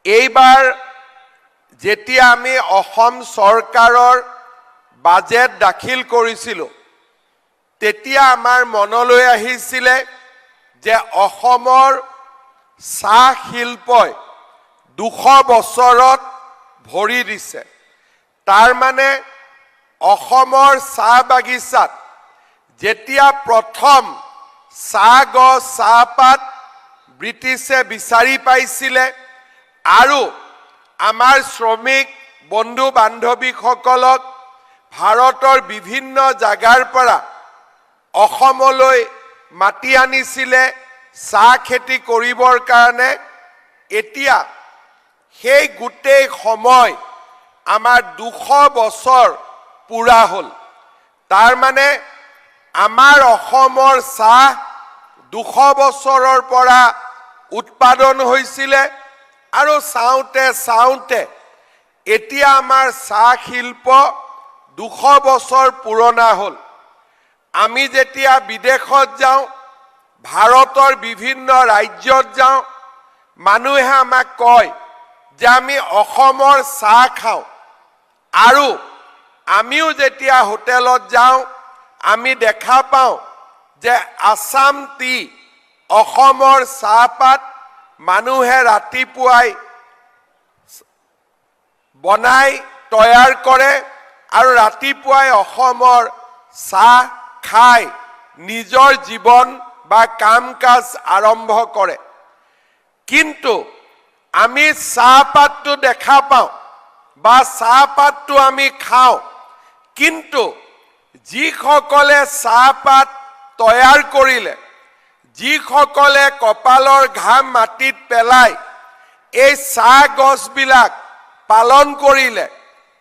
এইবাৰ যেতিয়া আমি অসম চৰকাৰৰ বাজেট দাখিল কৰিছিলোঁ তেতিয়া আমাৰ মনলৈ আহিছিলে যে অসমৰ চাহ শিল্পই 200 বছৰত ভৰি দিছে। তাৰ মানে অসমৰ চাহ বাগিচাত যেতিয়া প্ৰথম চাহ গছ চাহপাত ব্ৰিটিছে বিচাৰি পাইছিলে আৰু আমাৰ শ্ৰমিক বন্ধু বান্ধৱীসকলক ভাৰতৰ বিভিন্ন জাগাৰ পৰা অসমলৈ মাতি আনিছিলে চাহ খেতি কৰিবৰ কাৰণে। এতিয়া সেই গোটেই সময় আমাৰ 200 বছৰ পুৰা হ'ল। তাৰ মানে আমাৰ অসমৰ চাহ 200 বছৰৰ পৰা উৎপাদন হৈছিলে আৰু চাওঁতে এতিয়া আমাৰ চাহ শিল্প 200 বছৰ পুৰণা হ'ল। আমি যেতিয়া বিদেশত যাওঁ, ভাৰতৰ বিভিন্ন ৰাজ্যত যাওঁ, মানুহে আমাক কয় যে আমি অসমৰ চাহ খাওঁ। আৰু আমিও যেতিয়া হোটেলত যাওঁ আমি দেখা পাওঁ যে আসাম টি অসমৰ চাহপাত মানুহে ৰাতিপুৱাই বনাই তৈয়াৰ কৰে আৰু ৰাতিপুৱাই অসমৰ চাহ খাই নিজৰ জীৱন বা কাম কাজ আৰম্ভ কৰে। কিন্তু আমি চাহপাতটো দেখা পাওঁ বা চাহপাতটো আমি খাওঁ, কিন্তু যিসকলে চাহপাত তৈয়াৰ কৰিলে, যিসকলে কপালৰ ঘাম মাটিত পেলাই এই চাহ গছবিলাক পালন কৰিলে,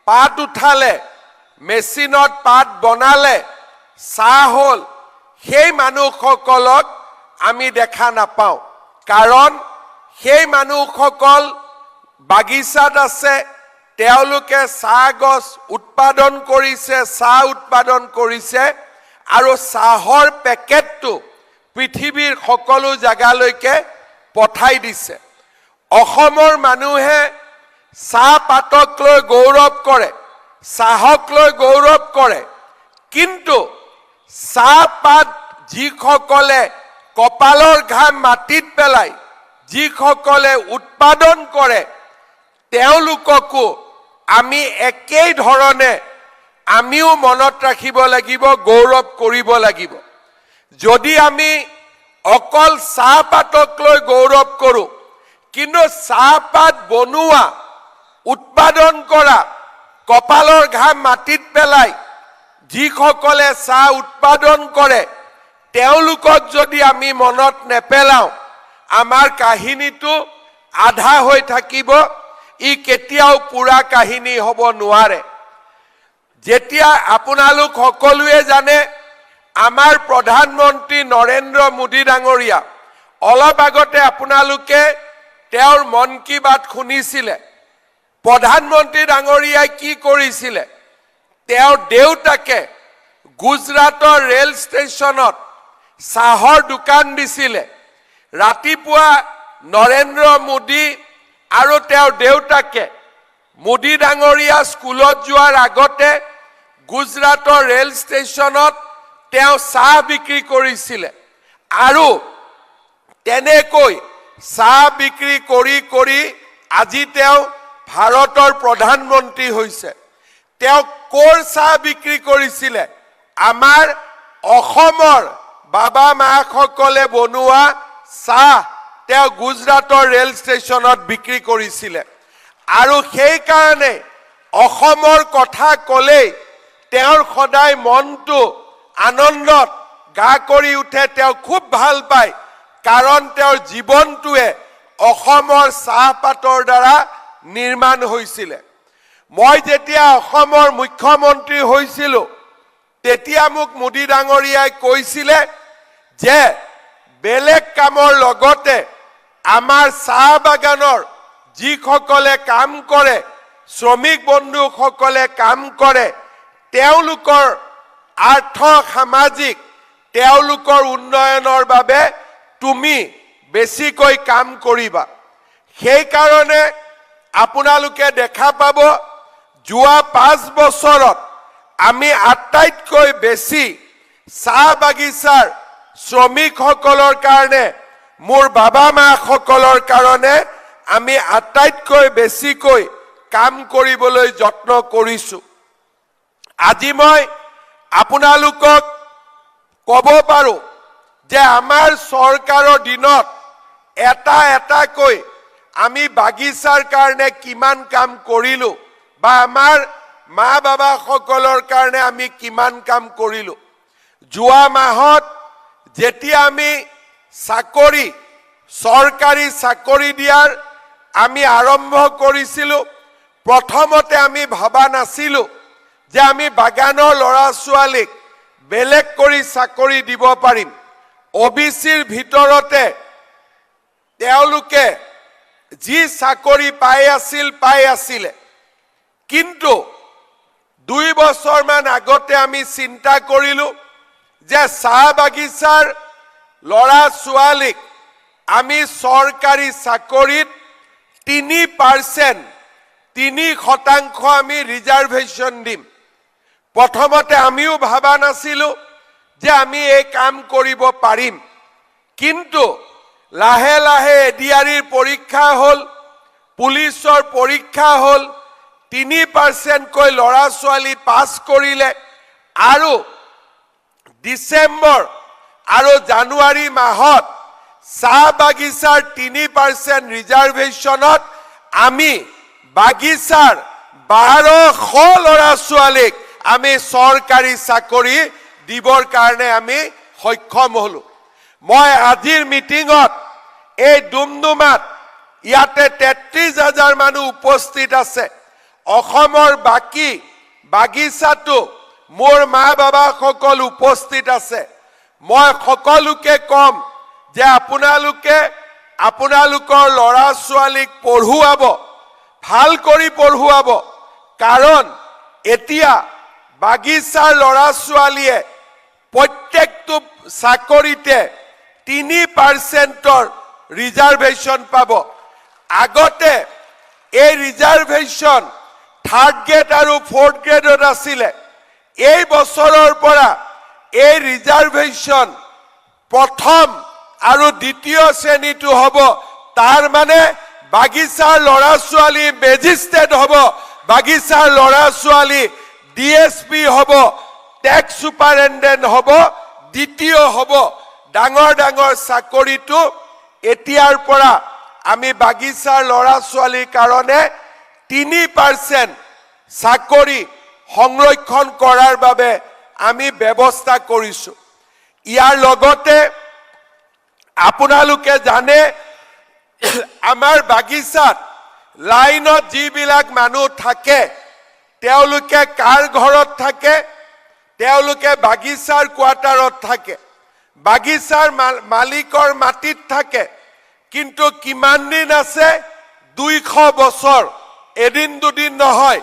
পাত উঠালে, মেচিনত পাত বনালে, চাহ হ'ল, সেই মানুহসকলক আমি দেখা নাপাওঁ। কাৰণ সেই মানুহসকল বাগিচাত আছে, তেওঁলোকে চাহ গছ উৎপাদন কৰিছে, চাহ উৎপাদন কৰিছে আৰু চাহৰ পেকেটটো পৃথিৱীৰ সকলো জাগালৈকে পঠাই দিছে। অসমৰ মানুহে চাহপাতক লৈ গৌৰৱ কৰে, চাহক লৈ গৌৰৱ কৰে, কিন্তু চাহপাত যিসকলে কপালৰ ঘাম মাটিত পেলাই যিসকলে উৎপাদন কৰে তেওঁলোককো আমি একেই ধৰণে আমিও মনত ৰাখিব লাগিব, গৌৰৱ কৰিব লাগিব। যদি আমি অকল চাহপাতক লৈ গৌৰৱ কৰোঁ কিন্তু চাহপাত বনোৱা, উৎপাদন কৰা, কপালৰ ঘাম মাটিত পেলাই যিসকলে চাহ উৎপাদন কৰে তেওঁলোকক যদি আমি মনত নেপেলাওঁ আমাৰ কাহিনীটো আধা হৈ থাকিব, ই কেতিয়াও পুৰা কাহিনী হ'ব নোৱাৰে। যেতিয়া আপোনালোক সকলোৱে জানে আমাৰ প্ৰধানমন্ত্ৰী নৰেন্দ্ৰ মোদী ডাঙৰীয়া, অলপ আগতে আপোনালোকে তেওঁৰ মন কি বাত শুনিছিলে। প্ৰধানমন্ত্ৰী ডাঙৰীয়াই কি কৰিছিলে? তেওঁৰ দেউতাকে গুজৰাটৰ ৰেল ষ্টেচনত চাহৰ দোকান দিছিলে। ৰাতিপুৱা নৰেন্দ্ৰ মোদী আৰু তেওঁৰ দেউতাকে মোদী ডাঙৰীয়া স্কুলত যোৱাৰ আগতে গুজৰাটৰ ৰেল ষ্টেচনত তেওঁ চাহ বিক্ৰী কৰিছিলে আৰু তেনেকৈ চাহ বিক্ৰী কৰি কৰি আজি তেওঁ ভাৰতৰ প্ৰধানমন্ত্ৰী হৈছে। তেওঁ ক'ৰ চাহ বিক্ৰী কৰিছিলে? আমাৰ অসমৰ বাবা মাসকলে বনোৱা চাহ তেওঁ গুজৰাটৰ ৰেল ষ্টেচনত বিক্ৰী কৰিছিলে। আৰু সেইকাৰণে অসমৰ কথা ক'লেই তেওঁৰ সদায় মনটো আনন্দত গা কৰি উঠে, তেওঁ খুব ভাল পায়। কাৰণ তেওঁৰ জীৱনটোৱে অসমৰ চাহপাতৰ দ্বাৰা নিৰ্মাণ হৈছিলে। মই যেতিয়া অসমৰ মুখ্যমন্ত্ৰী হৈছিলোঁ তেতিয়া মোক মোদী ডাঙৰীয়াই কৈছিলে যে বেলেগ কামৰ লগতে আমাৰ চাহ বাগানৰ যিসকলে কাম কৰে, শ্ৰমিক বন্ধুসকলে কাম কৰে, তেওঁলোকৰ আৰ্থ সামাজিক তেওঁলোকৰ উন্নয়নৰ বাবে তুমি বেছিকৈ কাম কৰিবা। সেই কাৰণে আপোনালোকে দেখা পাব যোৱা 5 বছৰত আমি আটাইতকৈ বেছি চাহ বাগিচাৰ শ্ৰমিকসকলৰ কাৰণে মোৰ বাবা মাসকলৰ কাৰণে আমি আটাইতকৈ বেছিকৈ কাম কৰিবলৈ যত্ন কৰিছো। আজি মই আপোনালোকক ক'ব পাৰো যে আমাৰ চৰকাৰৰ দিনত এটা এটাকৈ আমি বাগিচাৰ কাৰণে কিমান কাম কৰিলো বা আমাৰ মা বাবাসকলৰ কাৰণে আমি কিমান কাম কৰিলো। যোৱা মাহত যেতিয়া আমি চাকৰি চৰকাৰী চাকৰি দিয়াৰ আমি আৰম্ভ কৰিছিলো, প্ৰথমতে আমি ভাবা নাছিলো যে আমি বাগানৰ ল'ৰা ছোৱালীক বেলেগ কৰি চাকৰি দিব পাৰিম। OBCৰ ভিতৰতে তেওঁলোকে যি চাকৰি পাই আছিলে, কিন্তু 2 বছৰমান আগতে আমি চিন্তা কৰিলো যে চাহ বাগিচাৰ ল'ৰা ছোৱালীক আমি চৰকাৰী চাকৰিত 3% আমি ৰিজাৰ্ভেশ্যন দিম। প্ৰথমতে আমিও ভাবা নাছিলো যে আমি এই কাম কৰিব পাৰিম, কিন্তু লাহে লাহে এডিআৰিৰ পৰীক্ষা হ'ল, পুলিচৰ পৰীক্ষা হ'ল, 3%কৈ ল'ৰা ছোৱালী পাছ কৰিলে আৰু ডিচেম্বৰ আৰু জানুৱাৰী মাহত চাহ বাগিচাৰ 3% ৰিজাৰ্ভেশ্যনত আমি বাগিচাৰ 1200 ল'ৰা ছোৱালীক আমি চৰকাৰী চাকৰি দিবৰ কাৰণে আমি সক্ষম হলো। মই আজিৰ মিটিঙত এই ডুমডুমাত ইয়াতে 33,000 মানুহ উপস্থিত আছে। অসমৰ বাকী বাগিচাটো মোৰ মা বাবাসকল উপস্থিত আছে। মই সকলোকে কম যে আপোনালোকৰ ল'ৰা ছোৱালীক পঢ়ুৱাব, ভাল কৰি পঢ়ুৱাব, কাৰণ এতিয়া বাগিচাৰ ল'ৰা ছোৱালীয়ে প্ৰত্যেকটো চাকৰিতে 3%ৰ ৰিজাৰ্ভেশ্যন পাব। আগতে এই ৰিজাৰ্ভেশ্যন 3rd গ্ৰেড আৰু 4th গ্ৰেডত আছিলে। এই বছৰৰ পৰা এই ৰিজাৰ্ভেশ্যন প্ৰথম আৰু দ্বিতীয় শ্ৰেণীটো হ'ব। তাৰ মানে বাগিচাৰ ল'ৰা ছোৱালী মেজিষ্ট্ৰেট হ'ব, বাগিচাৰ ল'ৰা ছোৱালী DSP হ'ব, টেক্স ছুপাৰিনটেণ্ডেণ্ট হ'ব, দ্বিতীয় হ'ব। ডাঙৰ ডাঙৰ চাকৰিটো এতিয়াৰ পৰা আমি বাগিচাৰ ল'ৰা ছোৱালীৰ কাৰণে 3% চাকৰি সংৰক্ষণ কৰাৰ বাবে আমি ব্যৱস্থা কৰিছো। ইয়াৰ লগতে আপোনালোকে জানে আমাৰ বাগিচাত লাইনত যিবিলাক মানুহ থাকে, তেওঁলোকে কাৰ ঘৰত থাকে, তেওঁলোকে বাগিচাৰ কোৱাৰ্টাৰত থাকে, বাগিচাৰ মালিকৰ মাটিত থাকে, কিন্তু কিমান দিন আছে? 200 বছৰ, এদিন দুদিন নহয়।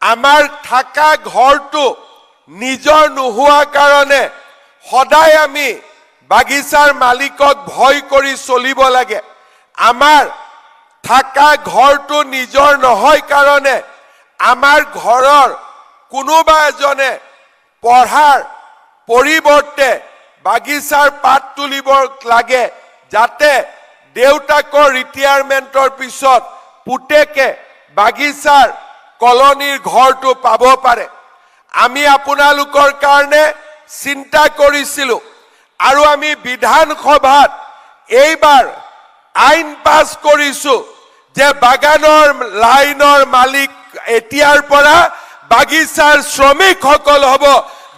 আমাৰ থাকা ঘৰটো নিজৰ নোহোৱা কাৰণে সদায় আমি বাগিচাৰ মালিকক ভয় কৰি চলিব লাগে। আমাৰ থাকা ঘৰটো নিজৰ নহয় কাৰণে আমাৰ ঘৰৰ কোনোবা এজনে পঢ়াৰ পৰিৱৰ্তে বাগিচাৰ পাত তুলিব লাগে, যাতে দেউতাকৰ ৰিটায়াৰমেণ্টৰ পিছত পুতেকে বাগিচাৰ কলনীৰ ঘৰটো পাব পাৰে। আমি আপোনালোকৰ কাৰণে চিন্তা কৰিছিলো আৰু আমি বিধানসভাত এইবাৰ আইন পাছ কৰিছো যে বাগানৰ লাইনৰ মালিক এতিয়াৰ পৰা বাগিচাৰ শ্ৰমিকসকল হ'ব।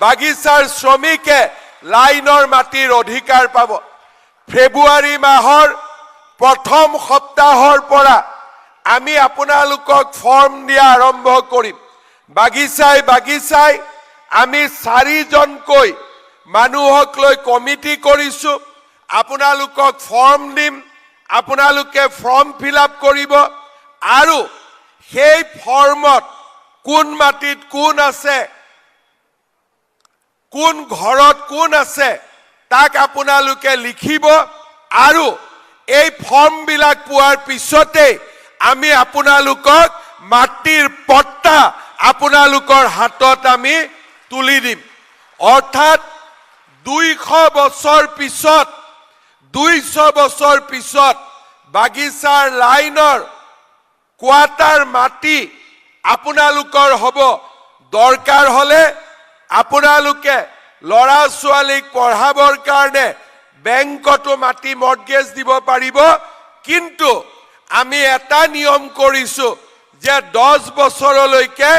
বাগিচাৰ শ্ৰমিকে লাইনৰ মাটিৰ অধিকাৰ পাব। ফেব্ৰুৱাৰী মাহৰ প্ৰথম সপ্তাহৰ পৰা আমি আপোনালোকক ফৰ্ম দিয়া আৰম্ভ কৰিম। বাগিচাই আমি 4জনকৈ মানুহক লৈ কমিটি কৰিছো। আপোনালোকক ফৰ্ম দিম, আপোনালোকে ফৰ্ম ফিল-আপ কৰিব আৰু সেই ফৰ্মত কোন মাটিত কোন আছে, কোন ঘৰত কোন আছে, তাক আপোনালোকে লিখিব আৰু এই ফৰ্মবিলাক পোৱাৰ পিছতে আমি আপোনালোকক মাটিৰ পট্টা আপোনালোকৰ হাতত আমি তুলি দিম অৰ্থাৎ 200 বছৰ পিছত বাগিচাৰ লাইনৰ কোৱাটাৰ মাটি আপোনালোকৰ হ'ব দৰকাৰ হলে আপোনালোকে লৰা ছোৱালীক পঢ়াবৰ কাৰণে বেংকতো মাটি মৰ্টগেজ দিব পাৰিব কিন্তু আমি এটা নিয়ম কৰিছো যে 10 বছৰলৈকে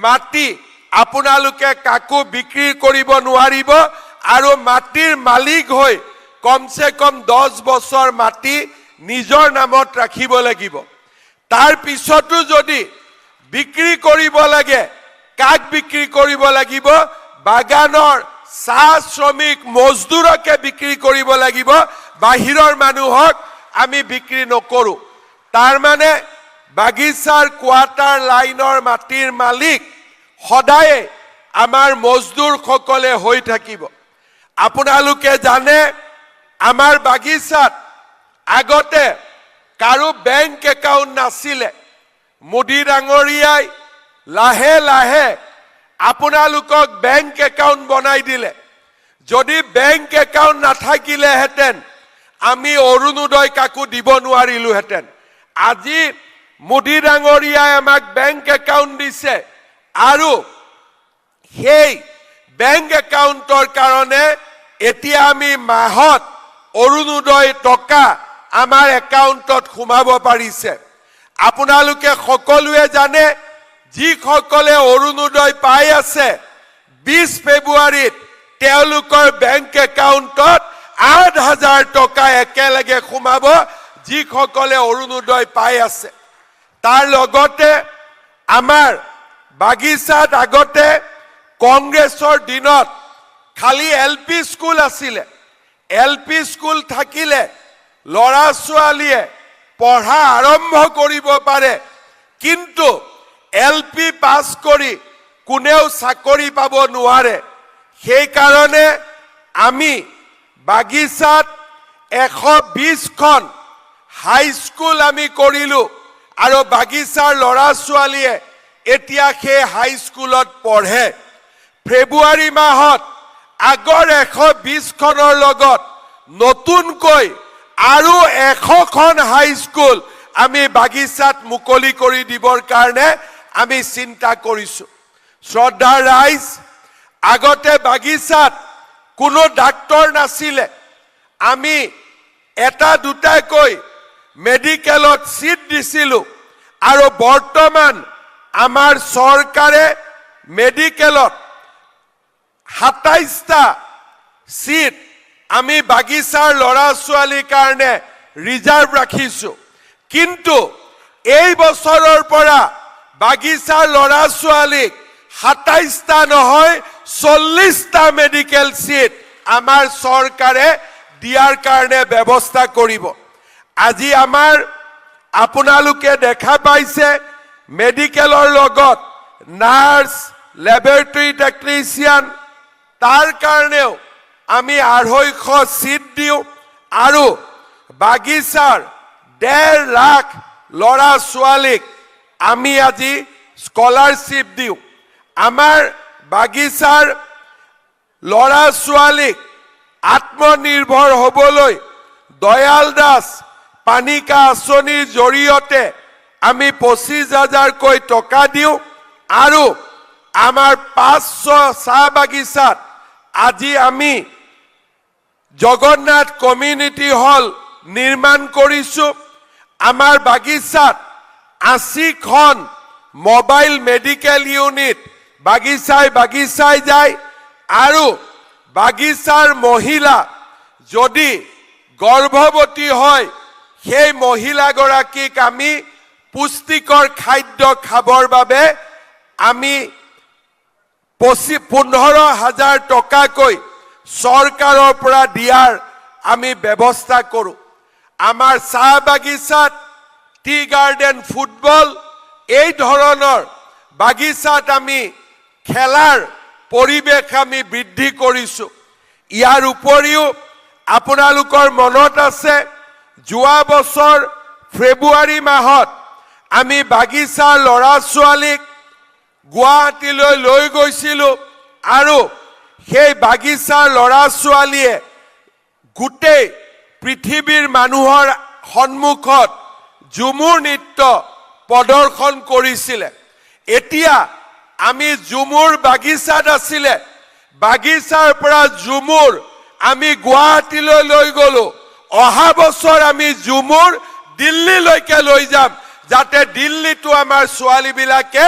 মাটি আপোনালোকে কাকো বিক্ৰী কৰিব নোৱাৰিব আৰু মাটিৰ মালিক হৈ কমসে কম 10 বছৰ মাটি নিজৰ নামত ৰাখিব লাগিব তাৰ পিছতো যদি বিক্ৰী কৰিব লাগে কাক বিক্ৰী কৰিব লাগিব বাগানৰ চাহ শ্ৰমিক মজদুৰকে বিক্ৰী কৰিব লাগিব বাহিৰৰ মানুহক আমি বিক্ৰী নকৰো তাৰ মানে বাগিচাৰ কোৱাটাৰ লাইনৰ মাটিৰ মালিক সদায় আমাৰ মজদুৰ সকলে হৈ থাকিব আপোনালোকে জানে আমাৰ বাগিচাত আগতে কাৰো বেংক একাউণ্ট নাছিলে মোদী ডাঙৰীয়াই লাহে লাহে আপোনালোকক বেংক একাউণ্ট বনাই দিলে যদি বেংক একাউণ্ট নাথাকিলে হেতেন আমি অৰুণোদয় কাকো দিব নোৱাৰিলো হেতেন আজি মোদী ডাঙৰীয়াই আমাক বেংক একাউণ্ট দিছে আৰু সেই বেংক একাউণ্টৰ কাৰণে এতিয়া আমি মাহত অৰুণোদয় টকা আমাৰ একাউণ্টত সোমাব পাৰিছে আপোনালোকে সকলোৱে জানে যিসকলে অৰুণোদয় পাই আছে 20 ফেব্ৰুৱাৰীত তেওঁলোকৰ বেংক একাউণ্টত 8,000 টকা একেলগে সোমাব যিসকলে অৰুণোদয় পাই আছে তাৰ লগতে আমাৰ বাগিচাত আগতে কংগ্ৰেছৰ দিনত খালি এলপি স্কুল আছিলে এলপি স্কুল থাকিলে লৰা ছোৱালীয়ে পঢ়া আৰম্ভ কৰিব পাৰে কিন্তু এলপি পাস কৰি কোনেও চাকৰি পাব নোৱাৰে সেই কাৰণে আমি বাগিচাত 120খন হাই স্কুল আমি কৰিলো আৰু বাগিচাৰ লৰা ছোৱালীয়ে এতিয়া সেই হাই স্কুলত পঢ়ে ফেব্ৰুৱাৰী মাহত আগৰ 120খনৰ লগত নতুনকৈ আৰু 100খন হাই স্কুল আমি বাগিচাত মুকলি কৰি দিবৰ কাৰণে আমি চিন্তা কৰিছো শ্ৰদ্ধা ৰাইজ আগতে বাগিচাত কোনো ডাক্তৰ নাছিলে আমি এটা দুটাকৈ মেডিকেলত সিট দিছিলো আৰু বৰ্তমান আমাৰ চৰকাৰে মেডিকেলত 27টা সিট আমি বাগিচাৰ লৰা ছোৱালীৰ কাৰণে ৰিজাৰ্ভ ৰাখিছো কিন্তু এই বছৰৰ পৰা বাগিচাৰ লৰা ছোৱালীক 27টা নহয় 40টা মেডিকেল সিট আমাৰ চৰকাৰে দিয়াৰ কাৰণে ব্যৱস্থা কৰিব আজি আমাৰ আপোনালোকে দেখা পাইছে মেডিকেলৰ লগত নাৰ্ছ ল্যাবৰেটৰী টেকনিচিয়ান তাৰ কাৰণেও আমি 250 সিট দিও আৰু বাগিচাৰ 1.5 লাখ লৰা ছোৱালীক আমি আজি স্কলাৰশ্বিপ দিও আমাৰ বাগিচাৰ লৰা ছোৱালীক আত্মনিৰ্ভৰ হ'বলৈ দয়াল দাস পানিকা আঁচনিৰ জৰিয়তে আমি 25,000 কৈ টকা দিও আৰু আমাৰ 500 চাহ বাগিচাত আজি আমি জগন্নাথ কমিউনিটি হল নিৰ্মাণ কৰিছো আমাৰ বাগিচাত 80খন মোবাইল মেডিকেল ইউনিট বাগিচাই যায় আৰু বাগিচাৰ মহিলা যদি গৰ্ভৱতী হয় সেই মহিলা গৰাকীক আমি পুষ্টিকৰ খাদ্য খাবৰ বাবে আমি 15,000 টকাকৈ চৰকাৰৰ পৰা দিয়াৰ আমি ব্যৱস্থা কৰো আমাৰ চাহ বাগিচাত টি গাৰ্ডেন ফুটবল এই ধৰণৰ বাগিচাত আমি খেলাৰ পৰিবেশ আমি বৃদ্ধি কৰিছো ইয়াৰ উপৰিও আপোনালোকৰ মনত আছে যোৱা বছৰ ফেব্ৰুৱাৰী মাহত আমি বাগিচাৰ ল'ৰা ছোৱালীক গুৱাহাটীলৈ লৈ গৈছিলোঁ আৰু সেই বাগিচাৰ ল'ৰা ছোৱালীয়ে গোটেই পৃথিৱীৰ মানুহৰ সন্মুখত ঝুমুৰ নৃত্য প্ৰদৰ্শন কৰিছিলে। এতিয়া আমি ঝুমুৰ বাগিচাত আছিলে, বাগিচাৰ পৰা ঝুমুৰ আমি গুৱাহাটীলৈ লৈ গলো। অহা বছৰ আমি ঝুমুৰ দিল্লীলৈকে লৈ যাম, যাতে দিল্লীতো আমাৰ ছোৱালীবিলাকে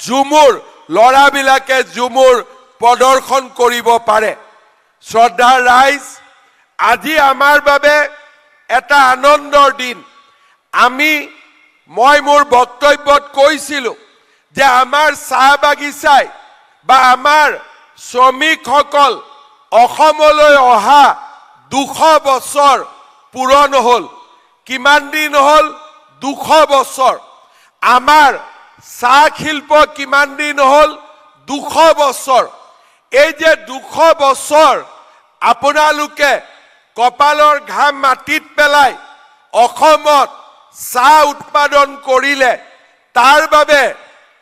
ঝুমুৰ, ল'ৰাবিলাকে ঝুমুৰ প্ৰদৰ্শন কৰিব পাৰে। শ্ৰদ্ধাৰ ৰাইজ, আজি আমাৰ বাবে এটা আনন্দৰ দিন। মই মোৰ বক্তব্যত কৈছিলোঁ যে আমাৰ চাহ বাগিচাই বা আমাৰ শ্ৰমিকসকল অসমলৈ অহা 200 বছৰ পূৰণ হ'ল। কিমান দিন হ'ল? 200 বছৰ। আমাৰ চাহ শিল্প কিমান দিন হ'ল? 200 বছৰ। এই যে 200 বছৰ আপোনালোকে কপালৰ ঘাম মাটিত পেলাই অসমত চাহ উৎপাদন কৰিলে, তাৰ বাবে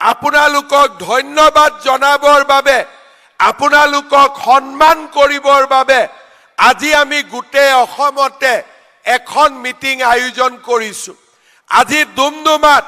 আপোনালোকক ধন্যবাদ জনাবৰ বাবে, আপোনালোকক সন্মান কৰিবৰ বাবে আজি আমি গোটেই অসমতে এখন মিটিং আয়োজন কৰিছোঁ। আজি ডুমডুমাত